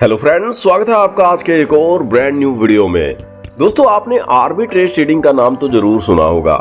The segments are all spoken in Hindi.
हेलो फ्रेंड्स, स्वागत है आपका आज के एक और ब्रांड न्यू वीडियो में। दोस्तों, आपने आर्बिट्रेज ट्रेडिंग का नाम तो जरूर सुना होगा।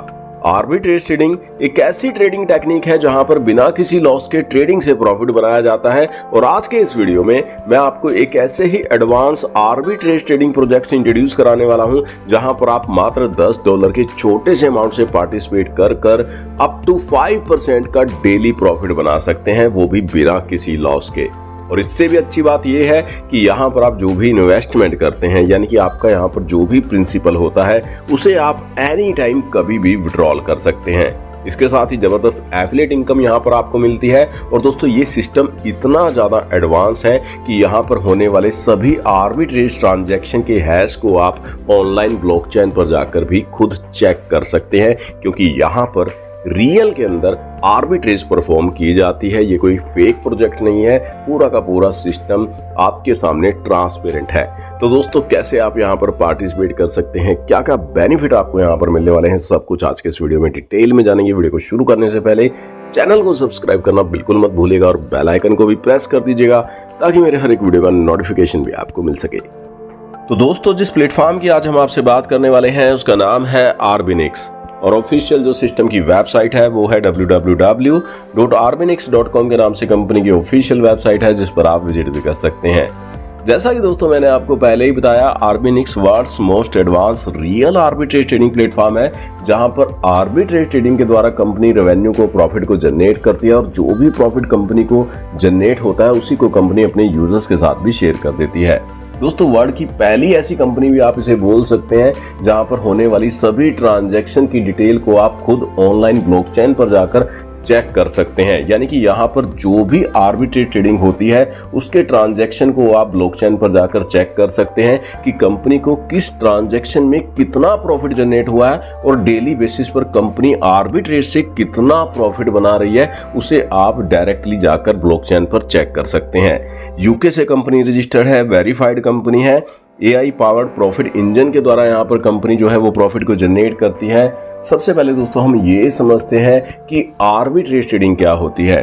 आर्बिट्रेज ट्रेडिंग एक ऐसी ट्रेडिंग टेक्निक है जहां पर बिना किसी लॉस के ट्रेडिंग से प्रॉफिट बनाया जाता है। और आज के इस वीडियो में मैं आपको एक ऐसे ही advance arbitrage trading project introduce कराने वाला हूं जहां पर आप मात्र $10 के छोटे से अमाउंट से पार्टिसिपेट कर अप टू 5% का डेली प्रॉफिट बना सकते हैं, वो भी बिना किसी लॉस के। और इससे भी अच्छी बात यह है कि यहाँ पर आप जो भी इन्वेस्टमेंट करते हैं, यानी कि आपका यहाँ पर जो भी प्रिंसिपल होता है, उसे आप एनी टाइम कभी भी विड्रॉल कर सकते हैं। इसके साथ ही जबरदस्त एफिलिएट इनकम यहाँ पर आपको मिलती है। और दोस्तों, ये सिस्टम इतना ज्यादा एडवांस है कि यहाँ पर होने वाले सभी आर्बिट्रेज ट्रांजैक्शन के हैश को आप ऑनलाइन ब्लॉकचेन पर जाकर भी खुद चेक कर सकते हैं, क्योंकि यहाँ पर रियल के अंदर आर्बिट्रेज परफॉर्म की जाती है। ये कोई फेक प्रोजेक्ट नहीं है, पूरा का पूरा सिस्टम आपके सामने ट्रांसपेरेंट है। तो दोस्तों, कैसे आप यहाँ पर पार्टिसिपेट कर सकते हैं, क्या क्या बेनिफिट आपको यहाँ पर मिलने वाले हैं, सब कुछ आज के इस वीडियो में डिटेल में जानेंगे। वीडियो को शुरू करने से पहले चैनल को सब्सक्राइब करना बिल्कुल मत भूलिएगा और बेल आइकन को भी प्रेस कर दीजिएगा ताकि मेरे हर एक वीडियो का नोटिफिकेशन भी आपको मिल सके। तो दोस्तों, जिस प्लेटफॉर्म की आज हम आपसे बात करने वाले हैं उसका नाम है आर्बिनिक्स, और ऑफिशियल जो सिस्टम की वेबसाइट है वो है www.arbinix.com के नाम से कंपनी की ऑफिशियल वेबसाइट है, जिस पर आप विजिट भी कर सकते हैं। जैसा कि दोस्तों मैंने आपको पहले ही बताया, Arbinix world's most advance real arbitrage trading platform है, जहां पर आर्बिट्रेज ट्रेडिंग के द्वारा कंपनी रेवेन्यू को, प्रॉफिट को जनरेट करती है, और जो भी प्रॉफिट कंपनी को जनरेट होता है उसी को कंपनी अपने यूजर्स के साथ भी शेयर कर देती है। दोस्तों, वर्ल्ड की पहली ऐसी कंपनी भी आप इसे बोल सकते हैं जहां पर होने वाली सभी ट्रांजैक्शन की डिटेल को आप खुद ऑनलाइन ब्लॉकचेन पर जाकर चेक कर सकते हैं। यानी कि यहाँ पर जो भी आर्बिट्रेज ट्रेडिंग होती है उसके ट्रांजैक्शन को आप ब्लॉकचेन पर जाकर चेक कर सकते हैं कि कंपनी को किस ट्रांजैक्शन में कितना प्रॉफिट जनरेट हुआ है, और डेली बेसिस पर कंपनी आर्बिट्रेज से कितना प्रॉफिट बना रही है उसे आप डायरेक्टली जाकर ब्लॉकचेन पर चेक कर सकते हैं। यूके से कंपनी रजिस्टर्ड है, वेरीफाइड कंपनी है। AI पावर्ड प्रॉफिट इंजन के द्वारा यहाँ पर कंपनी जो है वो प्रॉफिट को जनरेट करती है। सबसे पहले दोस्तों हम ये समझते हैं कि आर्बिट्रेज ट्रेडिंग क्या होती है।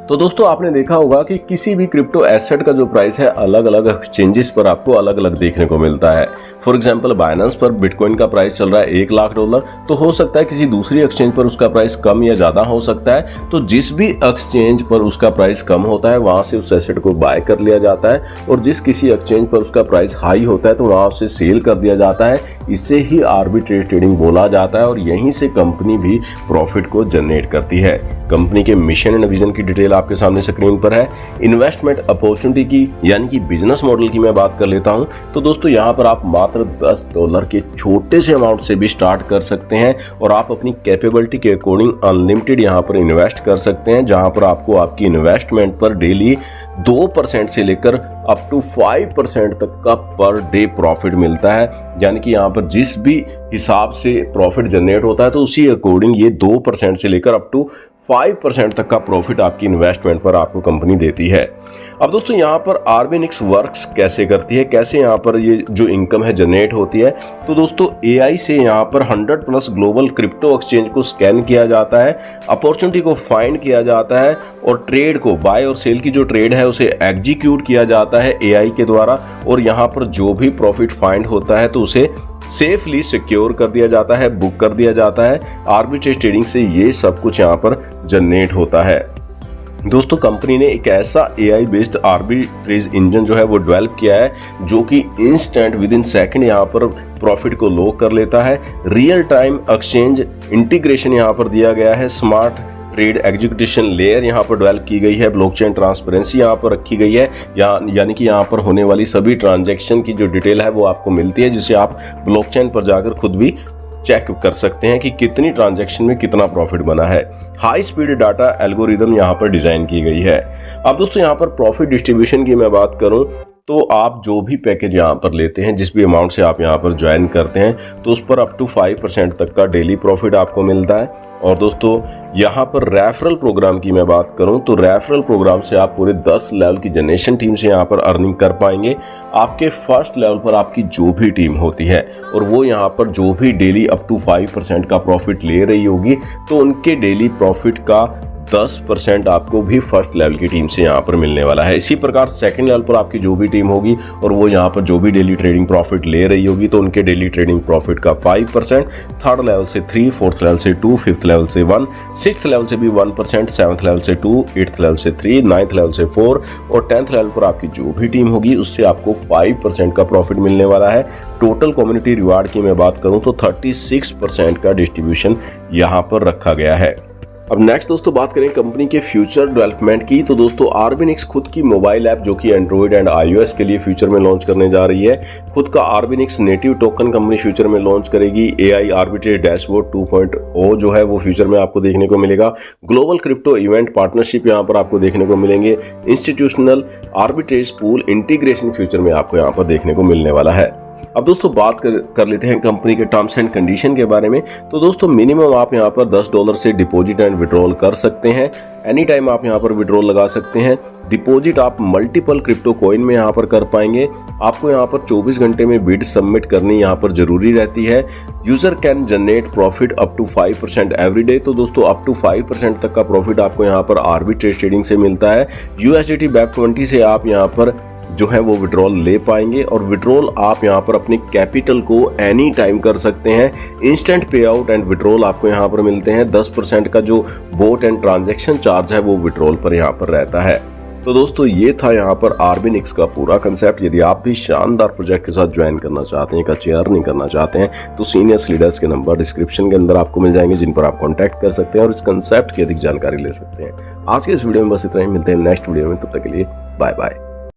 तो दोस्तों, आपने देखा होगा कि किसी भी क्रिप्टो एसेट का जो प्राइस है अलग अलग एक्सचेंजेस पर आपको अलग अलग देखने को मिलता है। फॉर एग्जांपल, बाइनेंस पर बिटकॉइन का प्राइस चल रहा है $1,00,000, तो हो सकता है किसी दूसरी एक्सचेंज पर उसका प्राइस कम या ज्यादा हो सकता है। तो जिस भी एक्सचेंज पर उसका प्राइस कम होता है वहां से उस एसेट को बाय कर लिया जाता है, और जिस किसी एक्सचेंज पर उसका प्राइस हाई होता है तो वहां से सेल कर दिया जाता है। इसे ही आर्बिट्रेज ट्रेडिंग बोला जाता है, और यहीं से कंपनी भी प्रॉफिट को जनरेट करती है। कंपनी के मिशन एंड विजन की डिटेल आपके सामने स्क्रीन पर है। इन्वेस्टमेंट अपॉर्चुनिटी की, यानी कि बिजनेस मॉडल की मैं बात कर लेता हूं, तो दोस्तों यहाँ पर आप मात्र $10 के छोटे से अमाउंट से भी स्टार्ट कर सकते हैं, और आप अपनी कैपेबिलिटी के अकॉर्डिंग अनलिमिटेड यहाँ पर इन्वेस्ट कर सकते हैं, जहां पर आपको आपकी इन्वेस्टमेंट पर डेली 2% से लेकर अप टू 5% तक का पर डे प्रॉफिट मिलता है। यानी कि यहाँ पर जिस भी हिसाब से प्रॉफिट जनरेट होता है तो उसी अकॉर्डिंग ये 2% से लेकर अप टू 5% तक का प्रॉफिट आपकी इन्वेस्टमेंट पर आपको कंपनी देती है। अब दोस्तों, यहाँ पर आर्बिनिक्स वर्क्स कैसे करती है, कैसे यहाँ पर ये जो इनकम है जनरेट होती है। तो दोस्तों, AI से यहाँ पर 100+ ग्लोबल क्रिप्टो एक्सचेंज को स्कैन किया जाता है, अपॉर्चुनिटी को फाइंड किया जाता है, और ट्रेड को, बाय और सेल की जो ट्रेड है उसे एग्जीक्यूट किया जाता है AI के द्वारा। और यहाँ पर जो भी प्रॉफिट फाइंड होता है तो उसे सेफली सिक्योर कर दिया जाता है, बुक कर दिया जाता है। आर्बिट्रेज ट्रेडिंग से ये सब कुछ यहाँ पर जनरेट होता है। दोस्तों, कंपनी ने एक ऐसा AI बेस्ड आर्बिट्रेज इंजन जो है वो डेवलप किया है, जो कि इंस्टेंट विद इन सेकंड यहाँ पर प्रॉफिट को लॉक कर लेता है। रियल टाइम एक्सचेंज इंटीग्रेशन यहाँ पर दिया गया है। स्मार्ट ट्रेड एग्जीक्यूशन लेयर यहाँ पर डेवलप की गई है। ब्लॉकचेन ट्रांसपेरेंसी यहाँ पर रखी गई है, यानी कि यहाँ पर होने वाली सभी ट्रांजैक्शन की जो डिटेल है वो आपको मिलती है, जिसे आप ब्लॉकचेन पर जाकर खुद भी चेक कर सकते हैं कि कितनी ट्रांजैक्शन में कितना प्रॉफिट बना है। हाई स्पीड डाटा एल्गोरिदम यहाँ पर डिजाइन की गई है। अब दोस्तों, यहाँ पर प्रॉफिट डिस्ट्रीब्यूशन की मैं बात करूं तो आप जो भी पैकेज यहाँ पर लेते हैं, जिस भी अमाउंट से आप यहाँ पर ज्वाइन करते हैं, तो उस पर अप टू 5% तक का डेली प्रॉफिट आपको मिलता है। और दोस्तों, यहाँ पर रेफरल प्रोग्राम की मैं बात करूं तो रेफरल प्रोग्राम से आप पूरे 10 लेवल की जनरेशन टीम से यहाँ पर अर्निंग कर पाएंगे। आपके फर्स्ट लेवल पर आपकी जो भी टीम होती है और वो यहाँ पर जो भी डेली अप टू 5% का प्रॉफिट ले रही होगी, तो उनके डेली प्रॉफिट का 10% आपको भी फर्स्ट लेवल की टीम से यहाँ पर मिलने वाला है। इसी प्रकार सेकंड लेवल पर आपकी जो भी टीम होगी और वो यहाँ पर जो भी डेली ट्रेडिंग प्रॉफिट ले रही होगी तो उनके डेली ट्रेडिंग प्रॉफिट का 5%, थर्ड लेवल से 3, फोर्थ लेवल से 2, फिफ्थ लेवल से 1, सिक्स्थ लेवल से भी 1%, सेवंथ लेवल से 2, एट्थ लेवल से 3, नाइन्थ लेवल से 4 और 10th लेवल पर आपकी जो भी टीम होगी उससे आपको 5% का प्रॉफिट मिलने वाला है। टोटल कम्युनिटी रिवार्ड की मैं बात करूं तो 36% का डिस्ट्रीब्यूशन यहां पर रखा गया है। अब नेक्स्ट दोस्तों बात करें कंपनी के फ्यूचर डेवलपमेंट की, तो दोस्तों आर्बिनिक्स खुद की मोबाइल ऐप जो कि एंड्रॉइड एंड iOS के लिए फ्यूचर में लॉन्च करने जा रही है। खुद का आर्बिनिक्स नेटिव टोकन कंपनी फ्यूचर में लॉन्च करेगी। AI आर्बिट्रेज डैशबोर्ड 2.0 जो है वो फ्यूचर में आपको देखने को मिलेगा। ग्लोबल क्रिप्टो इवेंट पार्टनरशिप यहाँ पर आपको देखने को मिलेंगे। Institutional arbitrage pool integration future में आपको यहाँ पर देखने को मिलने वाला है। अब दोस्तों बात कर लेते हैं कंपनी के टर्म्स एंड कंडीशन के बारे में। तो दोस्तों मिनिमम आप यहाँ पर $10 से डिपॉजिट एंड विड्रॉल कर सकते हैं। एनी टाइम आप यहाँ पर विड्रॉल लगा सकते हैं। डिपॉजिट आप मल्टीपल क्रिप्टो कॉइन में यहाँ पर कर पाएंगे। आपको यहाँ पर 24 घंटे में बिड सबमिट करनी यहाँ पर जरूरी रहती है। User can generate profit up to 5% every day. तो दोस्तों अप टू 5% तक का प्रॉफिट आपको यहाँ पर आर्बिट्रेज ट्रेडिंग से मिलता है। USDT BEP20 से आप यहाँ पर जो है वो विड्रॉल ले पाएंगे और विड्रॉल आप यहाँ पर अपने कैपिटल को एनी टाइम कर सकते हैं। इंस्टेंट पे आउट एंड विड्रॉल आपको यहाँ पर मिलते हैं। 10% का जो बोट एंड ट्रांजैक्शन चार्ज है वो विड्रॉल पर यहाँ पर रहता है। तो दोस्तों ये था यहाँ पर आर्बिनिक्स का पूरा कंसेप्ट। यदि आप भी शानदार प्रोजेक्ट के साथ ज्वाइन करना चाहते हैं, अच्छी अर्निंग करना चाहते हैं तो सीनियर्स लीडर्स के नंबर डिस्क्रिप्शन के अंदर आपको मिल जाएंगे, जिन पर आप कॉन्टैक्ट कर सकते हैं और इस कंसेप्ट की अधिक जानकारी ले सकते हैं। आज के इस वीडियो में बस इतना ही। मिलते हैं नेक्स्ट वीडियो में, तब तक के लिए बाय बाय।